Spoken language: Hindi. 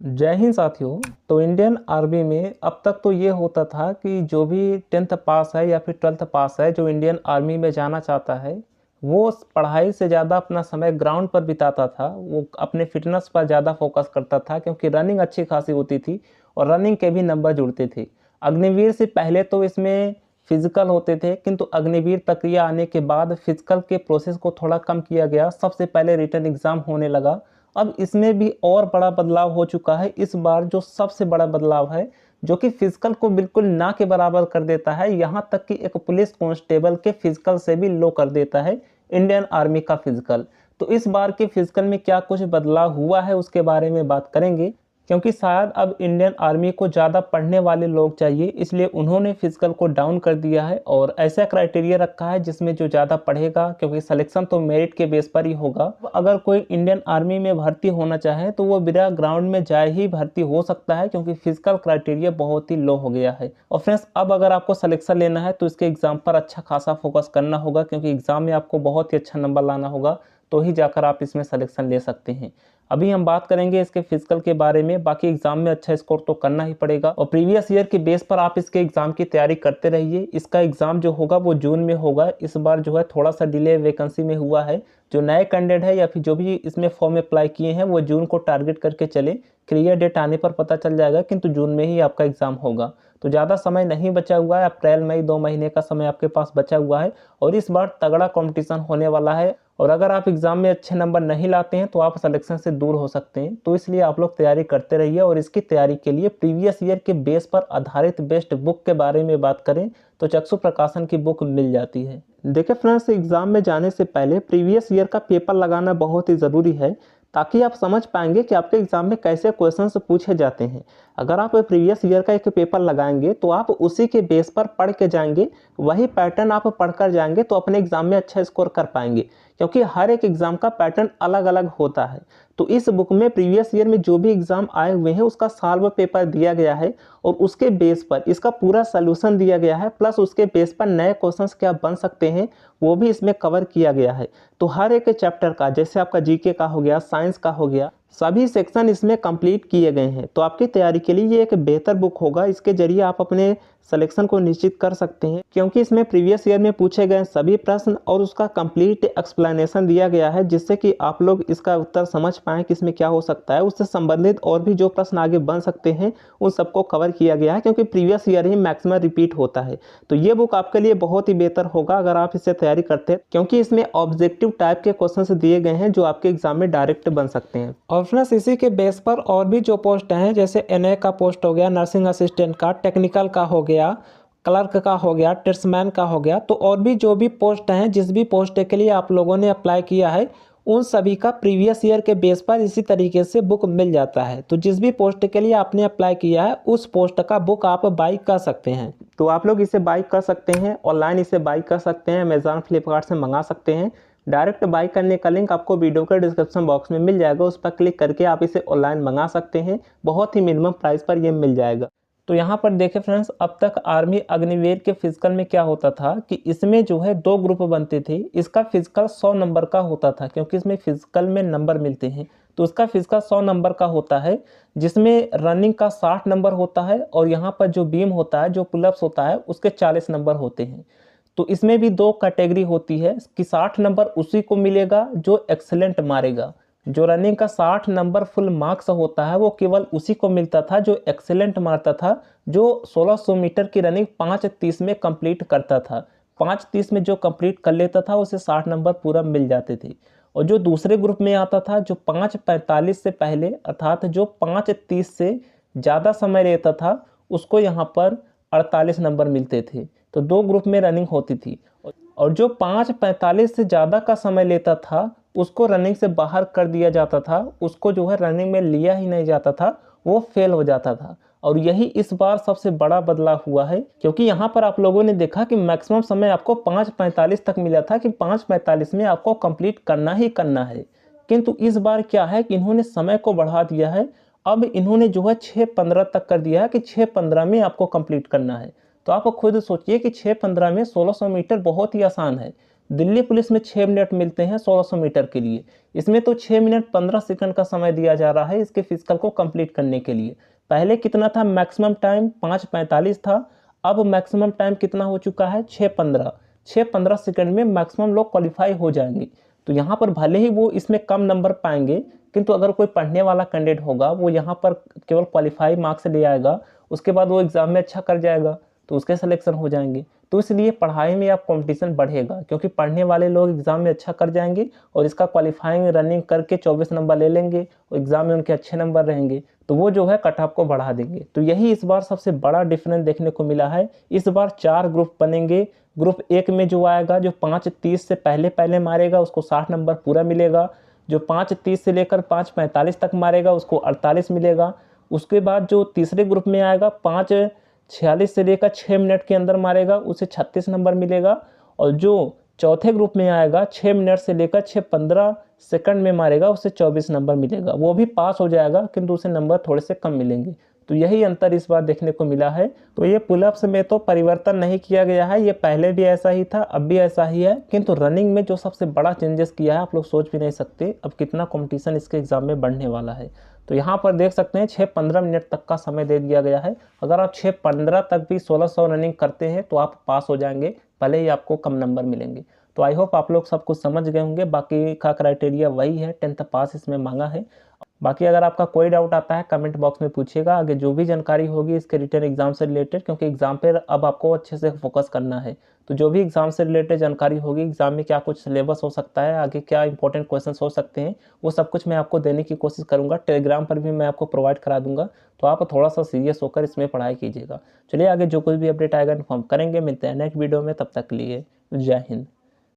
जय हिंद साथियों। तो इंडियन आर्मी में अब तक तो ये होता था कि जो भी 10th पास है या फिर 12th पास है जो इंडियन आर्मी में जाना चाहता है वो पढ़ाई से ज़्यादा अपना समय ग्राउंड पर बिताता था। वो अपने फिटनेस पर ज़्यादा फोकस करता था क्योंकि रनिंग अच्छी खासी होती थी और रनिंग के भी नंबर जुड़ते थे। अग्निवीर से पहले तो इसमें फिजिकल होते थे, किंतु अग्निवीर प्रक्रिया आने के बाद फिजिकल के प्रोसेस को थोड़ा कम किया गया। सबसे पहले रिटन एग्ज़ाम होने लगा। अब इसमें भी और बड़ा बदलाव हो चुका है। इस बार जो सबसे बड़ा बदलाव है जो कि फिजिकल को बिल्कुल ना के बराबर कर देता है, यहाँ तक कि एक पुलिस कांस्टेबल के फिजिकल से भी लो कर देता है इंडियन आर्मी का फिजिकल। तो इस बार के फिजिकल में क्या कुछ बदलाव हुआ है उसके बारे में बात करेंगे, क्योंकि शायद अब इंडियन आर्मी को ज़्यादा पढ़ने वाले लोग चाहिए, इसलिए उन्होंने फिजिकल को डाउन कर दिया है और ऐसा क्राइटेरिया रखा है जिसमें जो ज़्यादा पढ़ेगा, क्योंकि सिलेक्शन तो मेरिट के बेस पर ही होगा। अगर कोई इंडियन आर्मी में भर्ती होना चाहे तो वो बिना ग्राउंड में जाए ही भर्ती हो सकता है, क्योंकि फिजिकल क्राइटेरिया बहुत ही लो हो गया है। और फ्रेंड्स, अब अगर आपको सिलेक्शन लेना है तो इसके एग्ज़ाम पर अच्छा खासा फोकस करना होगा, क्योंकि एग्ज़ाम में आपको बहुत ही अच्छा नंबर लाना होगा, तो ही जाकर आप इसमें सिलेक्शन ले सकते हैं। अभी हम बात करेंगे इसके फिजिकल के बारे में। बाकी एग्जाम में अच्छा स्कोर तो करना ही पड़ेगा और प्रीवियस ईयर के बेस पर आप इसके एग्जाम की तैयारी करते रहिए। इसका एग्जाम जो होगा वो जून में होगा। इस बार जो है थोड़ा सा डिले वैकेंसी में हुआ है। जो नए कैंडिडेट है या फिर जो भी इसमें फॉर्म अप्लाई किए हैं वो जून को टारगेट करके चले। क्लियर डेट आने पर पता चल जाएगा, किंतु जून में ही आपका एग्जाम होगा। तो ज़्यादा समय नहीं बचा हुआ है। अप्रैल मई 2 महीने का समय आपके पास बचा हुआ है और इस बार तगड़ा कंपटीशन होने वाला है। और अगर आप एग्ज़ाम में अच्छे नंबर नहीं लाते हैं तो आप सिलेक्शन से दूर हो सकते हैं। तो इसलिए आप लोग तैयारी करते रहिए। और इसकी तैयारी के लिए प्रीवियस ईयर के बेस पर आधारित बेस्ट बुक के बारे में बात करें तो चक्षु प्रकाशन की बुक मिल जाती है। देखिए फ्रेंड्स, एग्ज़ाम में जाने से पहले प्रीवियस ईयर का पेपर लगाना बहुत ही ज़रूरी है, ताकि आप समझ पाएंगे कि आपके एग्ज़ाम में कैसे क्वेश्चंस पूछे जाते हैं। अगर आप प्रीवियस ईयर का एक पेपर लगाएंगे तो आप उसी के बेस पर पढ़ के जाएंगे, वही पैटर्न आप पढ़कर जाएंगे तो अपने एग्ज़ाम में अच्छा स्कोर कर पाएंगे, क्योंकि हर एक एग्ज़ाम का पैटर्न अलग अलग होता है। तो इस बुक में प्रीवियस ईयर में जो भी एग्ज़ाम आए हुए हैं उसका सॉल्व पेपर दिया गया है और उसके बेस पर इसका पूरा सलूशन दिया गया है, प्लस उसके बेस पर नए क्वेश्चंस क्या बन सकते हैं वो भी इसमें कवर किया गया है। तो हर एक चैप्टर का, जैसे आपका जीके का हो गया, साइंस का हो गया, सभी सेक्शन इसमें कंप्लीट किए गए हैं। तो आपकी तैयारी के लिए ये एक बेहतर बुक होगा। इसके जरिए आप अपने सिलेक्शन को निश्चित कर सकते हैं, क्योंकि इसमें प्रीवियस ईयर में पूछे गए सभी प्रश्न और उसका कंप्लीट एक्सप्लेनेशन दिया गया है, जिससे कि आप लोग इसका उत्तर समझ पाएँ कि इसमें क्या हो सकता है। उससे संबंधित और भी जो प्रश्न आगे बन सकते हैं उन सबको कवर किया गया है, क्योंकि प्रीवियस ईयर ही मैक्सिमम रिपीट होता है। तो ये बुक आपके लिए बहुत ही बेहतर होगा अगर आप इससे तैयारी करते हैं, क्योंकि इसमें ऑब्जेक्टिव टाइप के क्वेश्चंस दिए गए हैं जो आपके एग्जाम में डायरेक्ट बन सकते हैं। और फ्रेंड्स, इसी के बेस पर और भी जो पोस्ट हैं, जैसे एनए का पोस्ट हो गया, नर्सिंग असिस्टेंट का, टेक्निकल का हो गया, क्लर्क का हो गया, ट्रेड्समैन का हो गया, तो और भी जो भी पोस्ट हैं, जिस भी पोस्ट के लिए आप लोगों ने अप्लाई किया है उन सभी का प्रीवियस ईयर के बेस पर इसी तरीके से बुक मिल जाता है। तो जिस भी पोस्ट के लिए आपने अप्लाई किया है उस पोस्ट का बुक आप बाई कर सकते हैं। तो आप लोग इसे बाई कर सकते हैं, ऑनलाइन इसे बाई कर सकते हैं, अमेजॉन फ्लिपकार्ट से मंगा सकते हैं। डायरेक्ट बाई करने का लिंक आपको वीडियो के डिस्क्रिप्शन बॉक्स में मिल जाएगा, उस पर क्लिक करके आप इसे ऑनलाइन मंगा सकते हैं। बहुत ही मिनिमम प्राइस पर यह मिल जाएगा। तो यहाँ पर देखें फ्रेंड्स, अब तक आर्मी अग्निवीर के फिजिकल में क्या होता था कि इसमें जो है 2 ग्रुप बनते थे। इसका फिजिकल 100 नंबर का होता था, क्योंकि इसमें फिजिकल में नंबर मिलते हैं। तो इसका फिजिकल 100 नंबर का होता है, जिसमें रनिंग का 60 नंबर होता है और यहाँ पर जो बीम होता है, जो पुलअप्स होता है, उसके 40 नंबर होते हैं। तो इसमें भी 2 कैटेगरी होती है कि 60 नंबर उसी को मिलेगा जो एक्सेलेंट मारेगा। जो रनिंग का 60 नंबर फुल मार्क्स होता है वो केवल उसी को मिलता था जो एक्सेलेंट मारता था, जो 1600 मीटर की रनिंग 5:30 में कंप्लीट करता था। 5:30 में जो कंप्लीट कर लेता था उसे 60 नंबर पूरा मिल जाते थे। और जो दूसरे ग्रुप में आता था, जो 5:45 से पहले, अर्थात जो 5:30 से ज़्यादा समय लेता था, उसको यहाँ पर 48 नंबर मिलते थे। तो 2 ग्रुप में रनिंग होती थी। और जो 5:45 से ज़्यादा का समय लेता था उसको रनिंग से बाहर कर दिया जाता था, उसको जो है रनिंग में लिया ही नहीं जाता था, वो फेल हो जाता था। और यही इस बार सबसे बड़ा बदलाव हुआ है, क्योंकि यहाँ पर आप लोगों ने देखा कि मैक्सिमम समय आपको 5:45 तक मिला था कि 5:45 में आपको कंप्लीट करना ही करना है। किंतु इस बार क्या है कि इन्होंने समय को बढ़ा दिया है। अब इन्होंने जो है 6:15 तक कर दिया है कि 6:15 में आपको कंप्लीट करना है। तो आप खुद सोचिए कि 6:15 में 1600 मीटर बहुत ही आसान है। दिल्ली पुलिस में 6 मिनट मिलते हैं 1600 मीटर के लिए। इसमें तो 6 मिनट 15 सेकंड का समय दिया जा रहा है इसके फिजिकल को कंप्लीट करने के लिए। पहले कितना था मैक्सिमम टाइम 5:45 था, अब मैक्सिमम टाइम कितना हो चुका है 6:15 सेकंड में मैक्सिमम लोग क्वालिफाई हो जाएंगे। तो यहाँ पर भले ही वो इसमें कम नंबर पाएंगे, किंतु अगर कोई पढ़ने वाला कैंडिडेट होगा वो यहाँ पर केवल क्वालिफाई मार्क्स ले आएगा, उसके बाद वो एग्ज़ाम में अच्छा कर जाएगा तो उसके सिलेक्शन हो जाएंगे। तो इसलिए पढ़ाई में अब कंपटीशन बढ़ेगा, क्योंकि पढ़ने वाले लोग एग्ज़ाम में अच्छा कर जाएंगे और इसका क्वालिफाइंग रनिंग करके 24 नंबर ले लेंगे और एग्ज़ाम में उनके अच्छे नंबर रहेंगे, तो वो जो है कट ऑफ को बढ़ा देंगे। तो यही इस बार सबसे बड़ा डिफरेंस देखने को मिला है। इस बार 4 ग्रुप बनेंगे। ग्रुप 1 में जो आएगा, जो 5:30 से पहले पहले मारेगा उसको 60 नंबर पूरा मिलेगा। जो 5:30 से लेकर 5:45 तक मारेगा उसको 48 मिलेगा। उसके बाद जो तीसरे ग्रुप में आएगा 5:46 से लेकर 6 मिनट के अंदर मारेगा उसे 36 नंबर मिलेगा। और जो चौथे ग्रुप में आएगा 6 मिनट से लेकर 6:15 सेकंड में मारेगा उसे 24 नंबर मिलेगा। वो भी पास हो जाएगा, किंतु उसे नंबर थोड़े से कम मिलेंगे। तो यही अंतर इस बार देखने को मिला है। तो ये पुलअप्स में तो परिवर्तन नहीं किया गया है, ये पहले भी ऐसा ही था, अब भी ऐसा ही है। किंतु रनिंग में जो सबसे बड़ा चेंजेस किया है आप लोग सोच भी नहीं सकते अब कितना कंपटीशन इसके एग्जाम में बढ़ने वाला है। तो यहाँ पर देख सकते हैं 6:15 मिनट तक का समय दे दिया गया है। अगर आप 6:15 तक भी 1600 रनिंग करते हैं तो आप पास हो जाएंगे, भले ही आपको कम नंबर मिलेंगे। तो आई होप आप लोग सब कुछ समझ गए होंगे। बाकी का क्राइटेरिया वही है, 10th पास इसमें मांगा है। बाकी अगर आपका कोई डाउट आता है कमेंट बॉक्स में पूछिएगा। आगे जो भी जानकारी होगी इसके रिटर्न एग्जाम से रिलेटेड, क्योंकि एग्जाम पर अब आपको अच्छे से फोकस करना है, तो जो भी एग्जाम से रिलेटेड जानकारी होगी, एग्जाम में क्या कुछ सिलेबस हो सकता है, आगे क्या इंपॉर्टेंट क्वेश्चंस हो सकते हैं, वो सब कुछ मैं आपको देने की कोशिश करूंगा। टेलीग्राम पर भी मैं आपको प्रोवाइड करा दूंगा, तो आप थोड़ा सा सीरियस होकर इसमें पढ़ाई कीजिएगा। चलिए आगे जो कुछ भी अपडेट आएगा इन्फॉर्म करेंगे। मिलते हैं नेक्स्ट वीडियो में, तब तक के लिए जय हिंद।